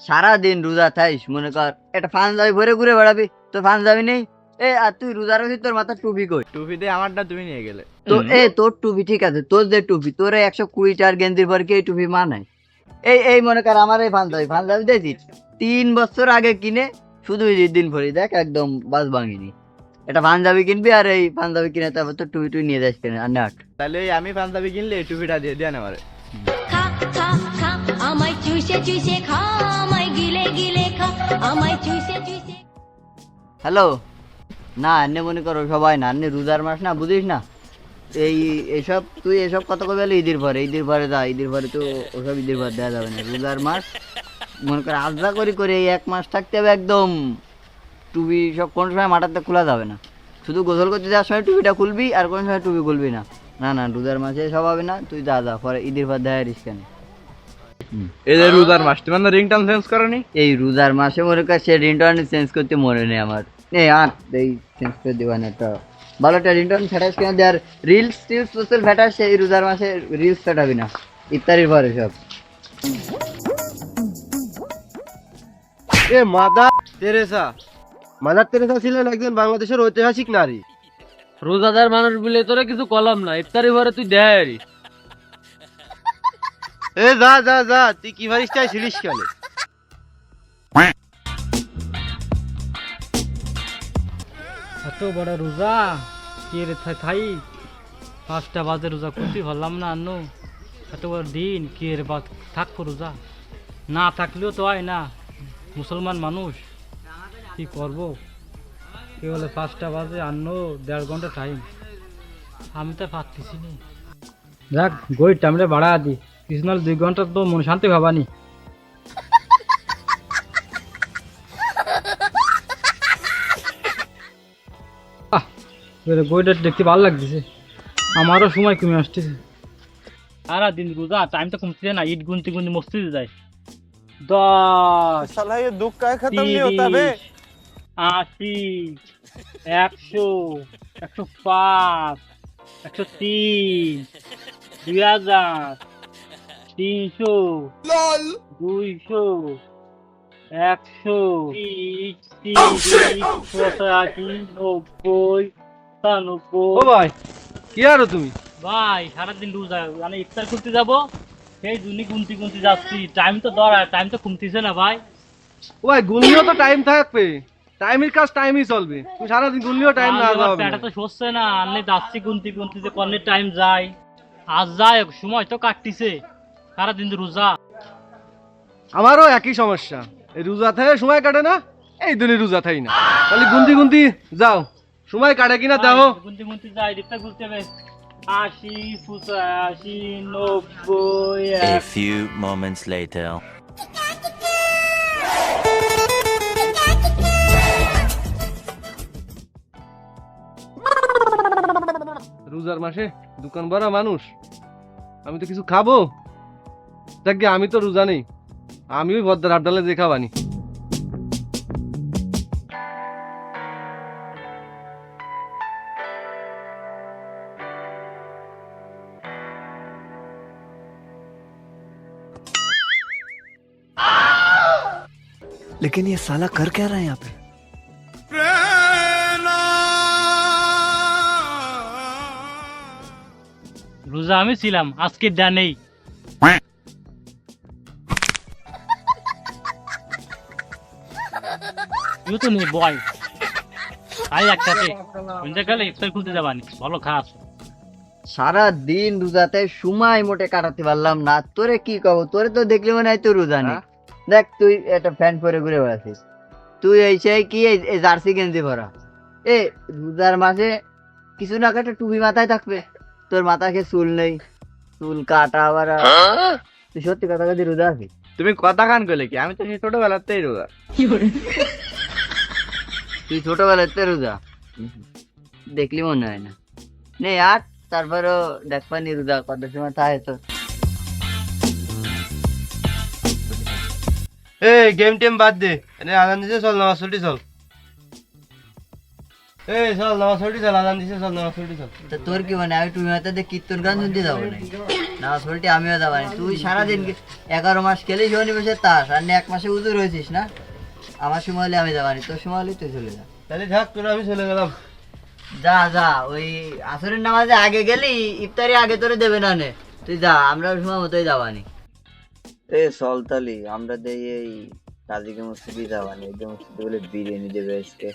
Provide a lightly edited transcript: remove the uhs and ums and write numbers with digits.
সারাদিন রোজা থাইস, মনে কর একটা পাঞ্জাবি ভরে ঘুরে বেড়াবি, তোর পাঞ্জাবি নেই। আর তুই রোজা রয়েছিস, তোর মাথা টুপি কই? টুপিতে আমারটা তুমি নিয়ে গেলে। তো তোর টুপি ঠিক আছে, তোর যে টুপি, তোর 120 টাকার গেঞ্জির পর কি এই টুপি মানায়? এই মনে কর আমার এই পাঞ্জাবি দেখছিস 3 বছর আগে কিনে, শুধু ঈদের দিন পরে দেখ একদম বাস ভাঙিনি। এটা পাঞ্জাবি কিনবি, আর এই পাঞ্জাবি কিনে তারপর তো টুপি টুপি নিয়ে যাস কিনে আর নাট। তাহলে আমি পাঞ্জাবি কিনলে এই টুপিটা দিয়ে দেন আমারে। খা খা খা আমায় চুষে চুষে খা, আমায় গিলে গিলে খা, আমায় চুষে চুষে। হ্যালো, না এনে মনে করো সবাই না, এনে রোজার মাস না, বুঝিস না? এইসব তুই এসব কত কবে এলো? ঈদের পরে যা, ঈদের পরে তো ওসব ঈদের পর দেওয়া যাবে না। রোজার মাস মনে করে আজদা করে এই 1 মাস থাকতে হবে একদম। টুপি সব কোনো সময় মাথাতে খোলা যাবে না, শুধু গোসল করতে যাওয়ার সময় টুপিটা খুলবি, আর কোনো সময় টুপি খুলবি না। না রোজার মাসে সব হবে না, তুই যা পরে ঈদের পর দেখা রিস কেন? এই যে রোজার মাস, তুমি না রিংটন চেঞ্জ করনি? এই রোজার মাসে মনে কর সে রিংটন চেঞ্জ করতে মনে নেই আমার। এই চেঞ্জ করে দেবেন একটা ভালো একটা রিংটন ফেটাস কেন দেয়ার। রিলস সোশ্যাল ফেটাস, এই রোজার মাসে রিলস ফেটাবি না ইফতারির পরে সব। এ মাদার তেরেসা ছিলেন একজন বাংলাদেশের ঐতিহাসিক নারী। রোজাদার মানুষ বলে তোরা কিছু কলাম না, ইফতারি ভরে তুই দেয়। এ যা তুই কি ভারিস চাই ছিলিস কেন? এত বড় রোজা কে রে থাই 5টা বাজে রোজা করতে পারলাম না। আন্ন এত বড় দিন কে রে থাকবো রোজা, না থাকলেও তো হয় না, মুসলমান মানুষ কি করবো? কে বলে 5টা বাজে, আন্ন 1.5 ঘন্টা টাইম, আমি তো পারতেছি না। যাক গই টাইমটা বাড়া দি, কিছু নাহলে 2 ঘন্টা তো মন শান্তি ভাবানি। বইটা দেখতে ভালো লাগতেছে, আমারও সময় কমে আসতেছে। সারা দিন রোজা, টাইম তো কমতেছে না, ঈদ গুনতে গুনতে মস্তিতে যায়। 10 साला ये दुख का खत्म नहीं होता बे। 80 100 105 103 2000 300 200 100 ও ভাই কি আরো তুমি? ভাই সারাদিন রোজা, মানে ইফতার করতে যাব, সেই জন্য গুনতি গুনতি যাচ্ছি, টাইম তো দরকার, টাইম তো কমতেছে না ভাই। ও ভাই গুনলেও তো টাইম থাকবে, টাইমের কাজ টাইমই চলবে, তুমি সারাদিন গুনলেও টাইম না যাবে। এটা তো সচ্ছে না, আনলে যাচ্ছি গুনতি গুনতি যে কর্নের টাইম যায়, আজ যায় সময় তো কাটতিছে, সারাদিন রোজা। আমারও একই সমস্যা, এই রোজা থেকে সময় কাটে না, এই দিনই রোজা থাই না, তাহলে গুনতি যাও, সময় কাটে কিনা দেখো। গুনতি গুনতি যাই, ইফতার করতে হবে 80 85 90 A few moments later. রোজার মাসে দোকান ভরা মানুষ, আমি তো কিছু খাবো, যাক গে, আমি তো রোজা নেই, আমি ওই ভদ্র হাবডালে যে খাবানি। लेकिन ये साला कर क्या रहा है यहाँ पे? রোজা আমি ছিলাম, আজকের ডা নেই। তুই তো নেই বয়, আই একসাথে গেলে ইফতার খুলতে যাবানি, ভালো খাস। সারাদিন রোজাতে সময় মোটে কাটাতে পারলাম না, তোরে কি কব? তোরে তো দেখলে মনে হয় তুই রোজা নেই। দেখ তুই একটা ফ্যান পরে ঘুরে বেড়াচ্ছিস, তুই এই সেই কি এই জার্সি গেঞ্জি ভরা। রোজার মাসে কিছু না কাটে টুপি মাথায় থাকবে, তোর মাথাকে চুল নেই, চুল কাটা আবার। তুই সত্যি কথা কাজে রোজা আছিস? তুমি কথা কান করলে কি? আমি তো সেই ছোটবেলাতেই রোজা। তুই ছোটবেলাতে রোজা দেখলি মনে হয় না। নে আর তারপরও দেখবানি রোজা কত সময় থাকে তো। এই গেম টেম বাদ দে, আজান দিতে চল, নামাজ পড়তে চল। এই চল নামাজ পড়ি চল, আজান দিছে, চল নামাজ পড়ি চল। তো তোর কি মানে আমি তুমি হাতে কীর্তন গান শুনতে যাবো না নামাজ পড়তে আমিও যাবো না। তুই সারাদিন 11 মাস খেলেই শনি বসে তাস আর 1 মাসে উজুর হয়েছিস না। আমার সময় হলে আমি যাবানি, তোর সময় হলে তুই চলে যা। তাহলে থাক তোরা, আমি চলে গেলাম। যা যা, ওই আসরের নামাজে আগে গেলি ইফতারি আগে তোরে দেবে না নে, তুই যা, আমরা ওই সময় মতোই যাবানি। এ সলতালি আমরা দেই এই কাজীকে মসজিদে যাবানি, একদম মসজিদে বলে বিরিয়ানি দেবে আজকে।